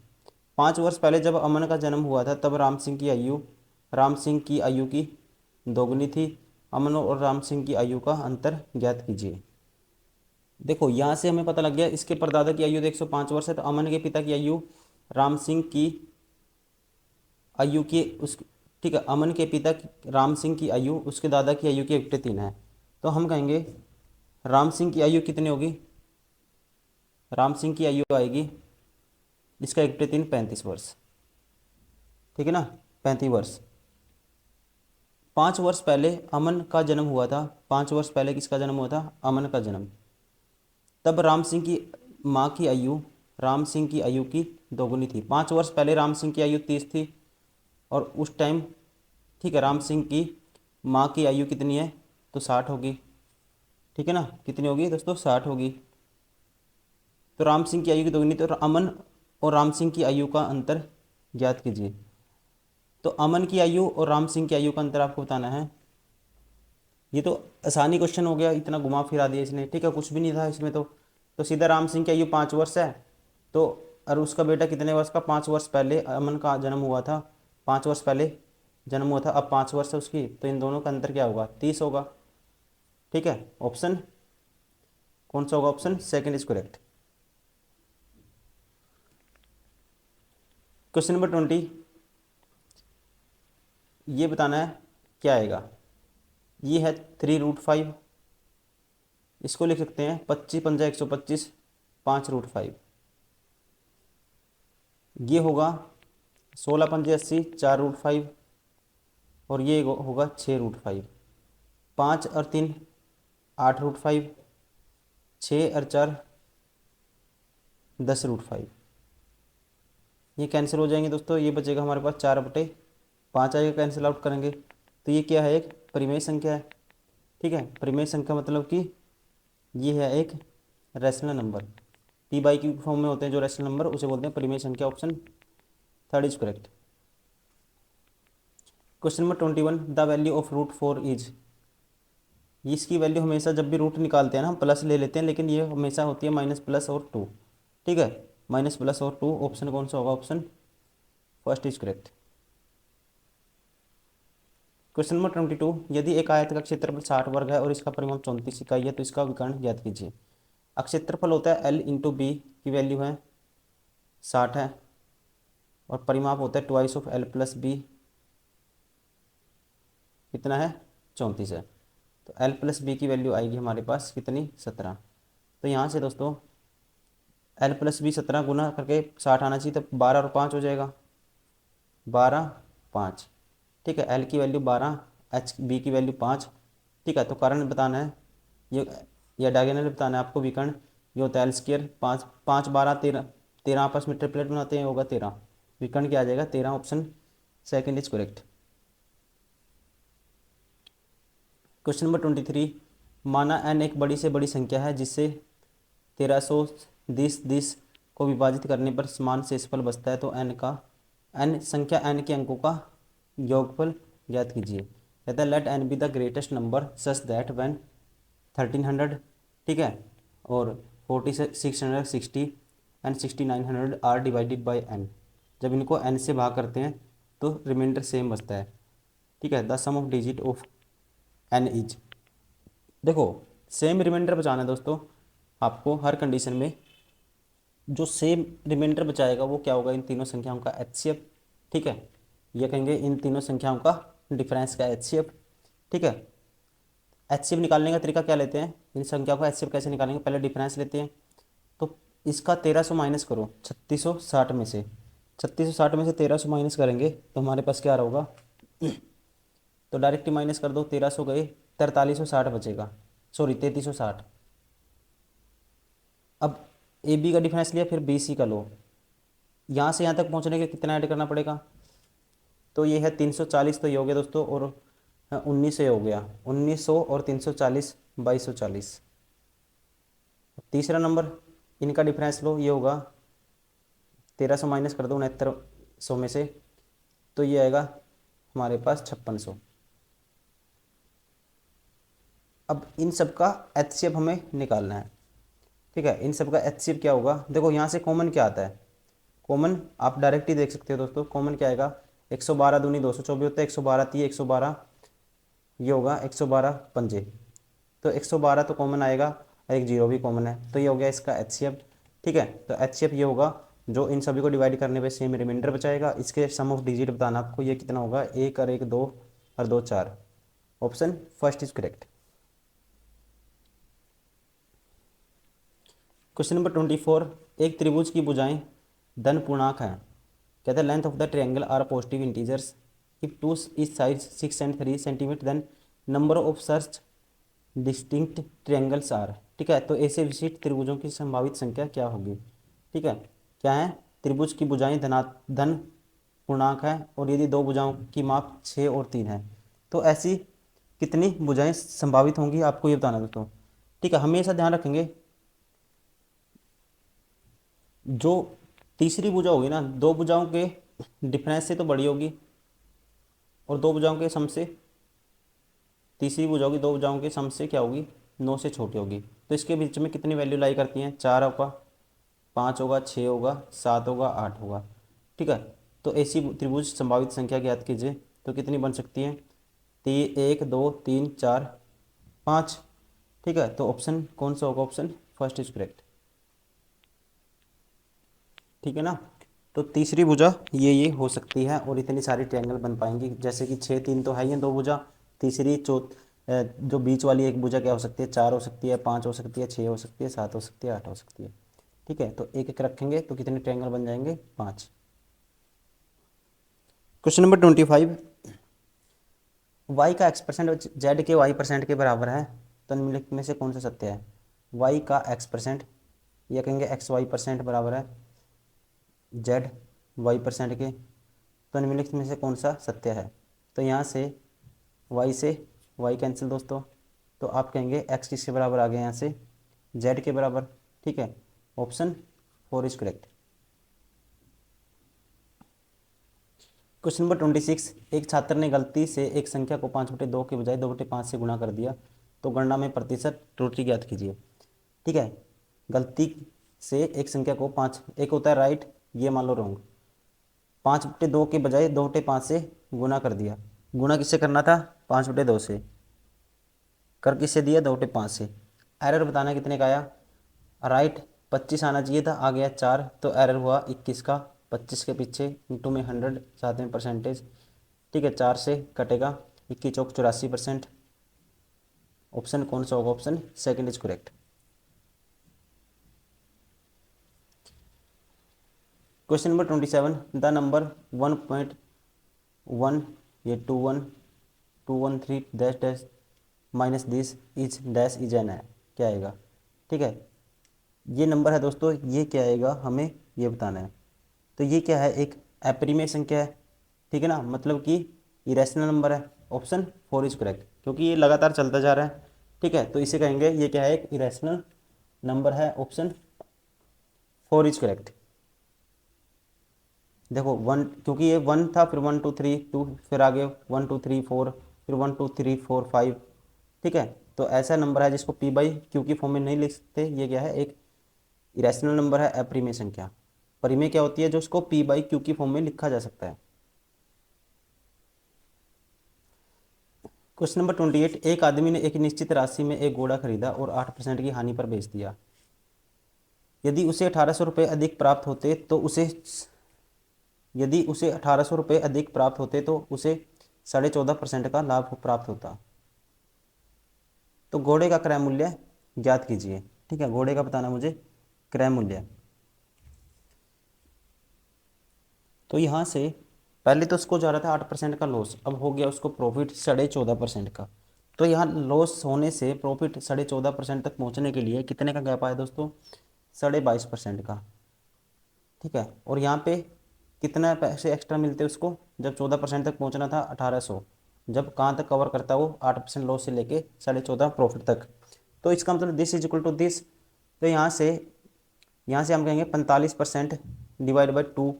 5 वर्ष पहले जब अमन का जन्म हुआ था तब राम सिंह की आयु की दोगुनी थी। अमन और राम सिंह की आयु का अंतर ज्ञात कीजिए। देखो यहाँ से हमें पता लग गया, इसके परदादा की आयु 105 वर्ष है, तो अमन के पिता की आयु राम सिंह की आयु की उस, ठीक है, अमन के पिता राम सिंह की आयु उसके दादा की आयु के 1/3 है। तो हम कहेंगे राम सिंह की आयु कितनी होगी, राम सिंह की आयु आएगी इसका 1/3 35 वर्ष। ठीक है ना, 35 वर्ष। 5 वर्ष पहले अमन का जन्म हुआ था, 5 वर्ष पहले किसका जन्म हुआ था, अमन का जन्म। तब राम सिंह की माँ की आयु राम सिंह की आयु की दोगुनी थी। 5 वर्ष पहले राम सिंह की आयु 30 थी और उस टाइम, ठीक है, राम सिंह की माँ की आयु कितनी है, तो 60 होगी। ठीक है ना, कितनी होगी दोस्तों, 60 होगी। तो राम सिंह की आयु की दोगुनी, तो अमन और राम सिंह की आयु का अंतर ज्ञात कीजिए। तो अमन की आयु और राम सिंह की आयु का अंतर आपको बताना है। ये तो आसानी क्वेश्चन हो गया, इतना घुमा फिरा दिया इसने। ठीक है, कुछ भी नहीं था इसमें तो सीधा राम सिंह की आयु 5 वर्ष है, तो और उसका बेटा कितने वर्ष का, 5 वर्ष पहले अमन का जन्म हुआ था, 5 वर्ष पहले जन्म हुआ था, अब 5 वर्ष है उसकी, तो इन दोनों का अंतर क्या होगा, 30 होगा। ठीक है, ऑप्शन कौन सा होगा, option second is correct. Question number 20, ये बताना है क्या आएगा। ये है 3√5, इसको लिख सकते हैं 25×125, 5√5। ये होगा 16×5 = 80, 4√5, और ये होगा 6√5। 5 और 3 8√5, 6 और 4 10√5। ये कैंसिल हो जाएंगे दोस्तों, ये बचेगा हमारे पास 4/5 आएगा, कैंसिल आउट करेंगे तो ये क्या है, एक परिमेय संख्या है। ठीक है, परिमेय संख्या मतलब कि ये है एक rational number, P by Q form में होते हैं जो रैशनल नंबर, उसे बोलते हैं परिमेय संख्या। Option third is correct. Question number 21, the value of √4 is. इसकी वैल्यू हमेशा जब भी रूट निकालते हैं ना हम प्लस ले लेते हैं, लेकिन ये हमेशा होती है माइनस प्लस और 2। ठीक है, माइनस प्लस और 2। ऑप्शन कौन सा होगा, option first is correct. Question number 22, यदि एक आयत का क्षेत्रफल 60 वर्ग है और इसका परिमाप 34 इकाई है तो इसका विकर्ण ज्ञात कीजिए। क्षेत्रफल होता है L×B, की वैल्यू है 60 है, और परिमाप होता है 2 ऑफ L+B, कितना है, 34 है। तो L+B की वैल्यू आएगी हमारे पास कितनी, 17। तो यहाँ से दोस्तों L+B 17 गुना करके 60 आना चाहिए, तब 12 और 5 हो जाएगा, 12 5। ठीक है, L की वैल्यू 12, B की वैल्यू 5। ठीक है, तो कारण बताना है ये, या डायगोनल बताना है आपको, विकर्ण ये होता है L², 5 5 12 13, 13 आपस में ट्रिपलेट बनाते हैं, होगा 13। विकर्ण क्या आ जाएगा, 13। Option second is correct. Question number 23, माना n एक बड़ी से बड़ी संख्या है जिससे 1320 को विभाजित करने पर समान शेषफल बचता है, तो n संख्या n के अंकों का योगफल ज्ञात कीजिए। कहता है let n be the greatest number such that when 1300, ठीक है, और 4660 and 6900 are divided by n। जब इनको n से भाग करते हैं तो रिमाइंडर सेम बचता है। ठीक है, the sum of digit of n is. देखो सेम रिमाइंडर बचाना है दोस्तों आपको हर कंडीशन में। जो सेम रिमाइंडर बचाएगा वो क्या होगा, इन तीनों संख्याओं का HCF। ठीक है, ये कहेंगे इन तीनों संख्याओं का डिफरेंस का HCF। ठीक है, HCF निकालने का तरीका क्या लेते हैं, इन संख्याओं का HCF कैसे निकालेंगे, पहले डिफरेंस लेते हैं। तो इसका 1300 माइनस करो 3660 में से, 3660 में से 1300 माइनस करेंगे तो हमारे पास क्या होगा, तो डायरेक्ट माइनस कर दो, 1300 गए, 4360 बचेगा, सॉरी 3360। अब AB का डिफरेंस लिया, फिर BC का लो, यहाँ से यहाँ तक पहुँचने के कितना ऐड करना पड़ेगा, तो ये है 340, तो ये हो गया दोस्तों, और 1900 हो गया, 1900 और 340 2240। तीसरा नंबर इनका डिफरेंस लो, ये होगा 1300 माइनस कर दो 6900 में से, तो ये आएगा हमारे पास 5600। अब इन सब का HCF हमें निकालना है। ठीक है, इन सब का HCF क्या होगा, देखो यहाँ से कॉमन क्या आता है, कॉमन आप डायरेक्ट ही देख सकते हो दोस्तों। कॉमन क्या आएगा, 112 दूनी 224 होता है, 112 ती 112, ये होगा 112 पंजे, तो 112 तो कॉमन आएगा, एक जीरो भी कॉमन है, तो ये हो गया इसका HCF। ठीक है, तो HCF ये होगा जो इन सभी को डिवाइड करने पे सेम रिमाइंडर बचाएगा। इसके सम ऑफ डिजिट बताना आपको, ये कितना होगा, 1 और 1 2 और 2 4। Option first is correct. Question number 24, एक त्रिभुज की भुजाएं धन पूर्णांक हैं। कहते हैं length of the triangle are positive integers, if two is size 6 and 3 centimetre then number of such distinct triangles are. ठीक है, तो ऐसे विशिष्ट त्रिभुजों की संभावित संख्या क्या होगी। ठीक है, क्या है, त्रिभुज की भुजाएं धन पूर्णांक है और यदि दो भुजाओं की माप 6 और 3 है तो ऐसी कितनी भुजाएं संभावित होंगी, आपको ये बताना दोस्तों। ठीक है, हमेशा ध्यान रखेंगे जो तीसरी भुजा होगी ना, दो भुजाओं के डिफरेंस से तो बड़ी होगी और दो भुजाओं के सम से, तीसरी भुजा होगी दो भुजाओं के सम से क्या होगी, 9 से छोटी होगी। तो इसके बीच में कितनी वैल्यू लाई करती हैं, 4 होगा, 5 होगा, 6 होगा, 7 होगा, 8 होगा। ठीक है, तो ऐसी त्रिभुज संभावित संख्या ज्ञात कीजिए, तो कितनी बन सकती है, 1 2 3 4 5। ठीक है, तो ऑप्शन कौन सा होगा, ऑप्शन फर्स्ट इज करेक्ट। ठीक है ना, तो तीसरी भुजा ये हो सकती है और इतनी सारी ट्रायंगल बन पाएंगी, जैसे कि 6 3 तो है ही दो भुजा, तीसरी जो बीच वाली एक भुजा क्या हो सकती है, 4 हो सकती है, 5 हो सकती है, 6 हो सकती है, 7 हो सकती है, 8 हो सकती है। ठीक है, तो एक एक रखेंगे तो कितने ट्रायंगल बन जाएंगे, 5। क्वेश्चन नंबर 25, वाई का एक्स परसेंट जेड के वाई परसेंट के बराबर है, तो निम्नलिखित में से कौन सा सत्य है। वाई का एक्स परसेंट, या कहेंगे एक्स वाई परसेंट बराबर है जेड वाई परसेंट के, तो निम्नलिखित में से कौन सा सत्य है। तो यहाँ से वाई कैंसिल दोस्तों, तो आप कहेंगे एक्स किसके बराबर आ गया, यहाँ से जेड के बराबर। ठीक है, option 4 is correct. Question number 26, एक छात्र ने गलती से एक संख्या को 5/2 के बजाय 2/5 से गुणा कर दिया, तो गणना में प्रतिशत त्रुटि ज्ञात कीजिए। ठीक है, गलती से एक संख्या को 5, एक होता है राइट, ये मान लो रॉन्ग, 5/2 के बजाय 2/5 से गुना कर दिया। गुना किससे करना था, 5/2 से, कर किससे दिया, 2/5 से। एरर बताना कितने का आया, राइट 25 आना चाहिए था, आ गया 4, तो एरर हुआ 21 का, 25 के पीछे इंटू में 100, साथ में परसेंटेज। ठीक है, 4 से कटेगा, 21 चौक 84%। ऑप्शन कौन सा होगा, option second is correct. Question number 27, the number 1.1 ये 21213 dash dash minus this is dash is an है, क्या आएगा। ठीक है, ये नंबर है दोस्तों, ये क्या आएगा हमें ये बताना है। तो ये क्या है, एक एप्रीमेय संख्या है। ठीक है ना, मतलब कि इरेशनल नंबर है। ऑप्शन 4 इज करेक्ट, क्योंकि ये लगातार चलता जा रहा है। ठीक है, तो इसे कहेंगे ये क्या है, एक इरेशनल नंबर है। Option 4 is correct. देखो 1, क्योंकि ये 1 था, फिर 1 2 3 2, फिर आगे 1 2 3 4, फिर 1 2 3 4 5। ठीक है, तो ऐसा नंबर है जिसको पी बाई क्यू की फॉर्म में नहीं लिख सकते। ये क्या है, एक इरेशनल नंबर है, अप्रिमेय संख्या। परिमेय क्या होती है, जो इसको पी बाई क्यू की फॉर्म में लिखा जा सकता है। क्वेश्चन नंबर 28, एक आदमी ने एक निश्चित राशि में एक घोड़ा खरीदा और 8% की हानि पर बेच दिया। यदि उसे 1800 रुपये अधिक प्राप्त होते तो उसे यदि उसे 1800 रुपये अधिक प्राप्त होते तो उसे 14.5% का लाभ प्राप्त होता। तो घोड़े का क्रय मूल्य ज्ञात कीजिए। ठीक है, घोड़े का बताना मुझे क्रय मूल्य। तो यहाँ से पहले तो उसको जा रहा था 8% का लॉस, अब हो गया उसको प्रॉफिट 14.5% का। तो यहाँ लॉस होने से प्रॉफिट 14.5% तक पहुँचने के लिए कितने का गैप आया दोस्तों, 22.5% का। ठीक है, और यहाँ पे कितना पैसे एक्स्ट्रा मिलते उसको, जब 14% तक पहुँचना था 1800, जब कहाँ तक कवर करता वो 8% लॉस से लेके 14.5 प्रॉफिट तक। तो इसका मतलब this is equal to this. तो यहाँ से हम कहेंगे 45% डिवाइड बाई 2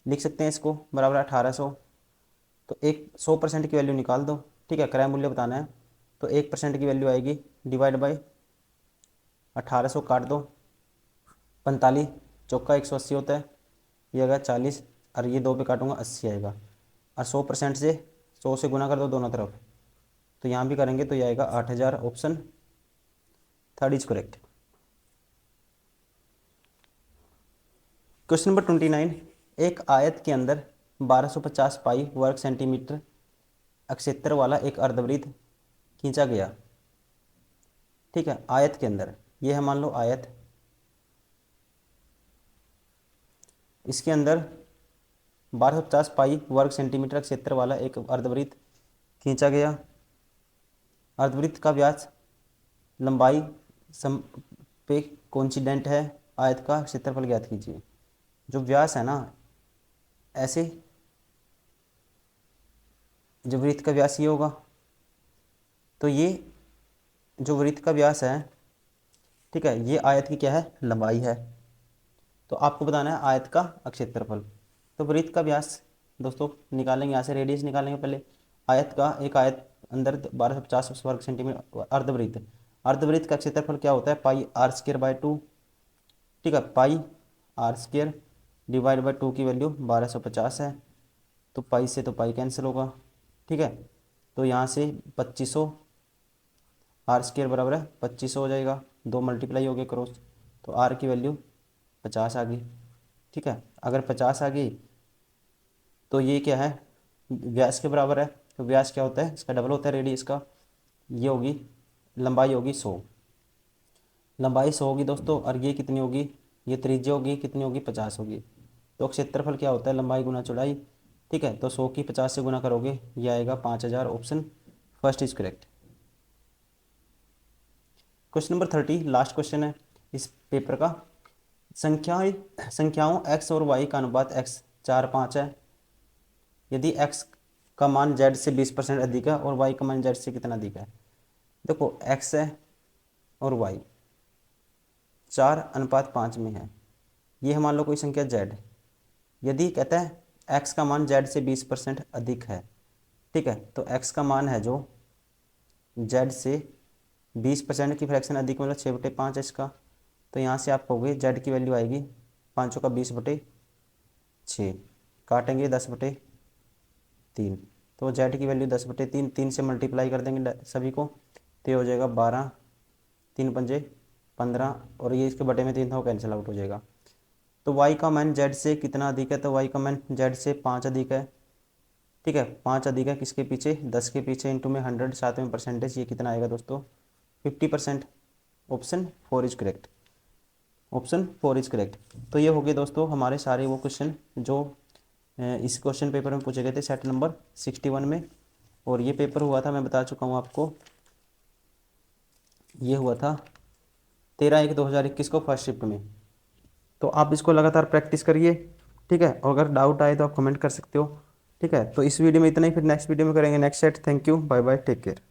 लिख सकते हैं इसको, बराबर 1800। तो एक 100% की वैल्यू निकाल दो। ठीक है, क्रय मूल्य बताना है, तो 1% की वैल्यू आएगी, डिवाइड बाई 1800 काट दो, 45 चौका 180 होता है, ये आएगा 40, और ये 2 पे काटूंगा 80 आएगा। और 100% से 100 से गुना कर दो दोनों तरफ, तो यहाँ भी करेंगे तो ये आएगा 8000। Option third is correct. Question number 29, एक आयत के अंदर 1250 पाई वर्ग सेंटीमीटर अक्षेत्र वाला एक अर्धवृत्त खींचा गया। ठीक है, आयत के अंदर, ये है मान लो आयत, इसके अंदर 1250 पाई वर्ग सेंटीमीटर क्षेत्र वाला एक अर्धवृत्त खींचा गया। अर्धवृत्त का व्यास लंबाई सम पे कोइंसिडेंट है, आयत का क्षेत्रफल ज्ञात कीजिए। जो व्यास है ना, ऐसे जो वृत्त का व्यास ये होगा, तो ये जो वृत्त का व्यास है, ठीक है, ये आयत की क्या है, लंबाई है। तो आपको बताना है आयत का क्षेत्रफल। तो वृत्त का व्यास दोस्तों निकालेंगे, यहाँ से रेडियस निकालेंगे पहले। आयत का, एक आयत अंदर 1250 वर्ग सेंटीमीटर अर्धवृत्त, अर्धवृत्त का क्षेत्रफल क्या होता है, पाई आर स्क्र बाय 2। ठीक है, पाई आर स्क्र डिवाइड बाय 2 की वैल्यू 1250 है, तो पाई से तो पाई कैंसिल होगा। ठीक है, तो यहाँ से 2500 आर स्क्र बराबर है 2500 हो जाएगा, 2 मल्टीप्लाई हो गए क्रॉस, तो आर की वैल्यू 50 आ गई। ठीक है, अगर 50 आ गई तो ये क्या है, व्यास के बराबर है। तो व्यास क्या होता है, इसका डबल होता है रेडियस का, ये होगी लंबाई होगी 100, लंबाई 100 होगी दोस्तों, और ये कितनी होगी, ये त्रिज्या होगी, कितनी होगी, 50 होगी। तो क्षेत्रफल क्या होता है, लंबाई गुना चौड़ाई। ठीक है, तो 100 की 50 से गुना करोगे, ये आएगा 5000। Option first is correct. Question number 30 last question है इस पेपर का। संख्याओं x और y का अनुपात x 4:5 है। यदि x का मान z से 20% अधिक है और y का मान z से कितना अधिक है। देखो x है और y 4:5 में है, ये मान लो कोई संख्या z। यदि कहता है x का मान z से 20% अधिक है, ठीक है, तो x का मान है जो z से 20% की फ्रैक्शन अधिक, मतलब 6/5 है इसका। तो यहाँ से आप कहोगे z की वैल्यू आएगी 5 का 20/6, काटेंगे 10/3, तो z की वैल्यू 10/3, 3 से मल्टीप्लाई कर देंगे सभी को, तो ये हो जाएगा 12, 3 पंजे 15, और ये इसके बटे में 3 था वो कैंसिल आउट हो जाएगा। तो y का मान z से कितना अधिक है, तो y का मान z से 5 अधिक है। ठीक है, 5 अधिक है किसके पीछे, 10 के पीछे, इंटू में 100, साथ में परसेंटेज, ये कितना आएगा दोस्तों, 50%। Option 4 is correct, option 4 is correct. तो ये हो गए दोस्तों हमारे सारे वो क्वेश्चन जो इस क्वेश्चन पेपर में पूछे गए थे सेट नंबर 61 में। और ये पेपर हुआ था, मैं बता चुका हूँ आपको, ये हुआ था 13/1/2021 को फर्स्ट शिफ्ट में। तो आप इसको लगातार प्रैक्टिस करिए। ठीक है, और अगर डाउट आए तो आप कमेंट कर सकते हो। ठीक है, तो इस वीडियो में इतना ही, फिर नेक्स्ट वीडियो में करेंगे next set. Thank you, bye bye, take care.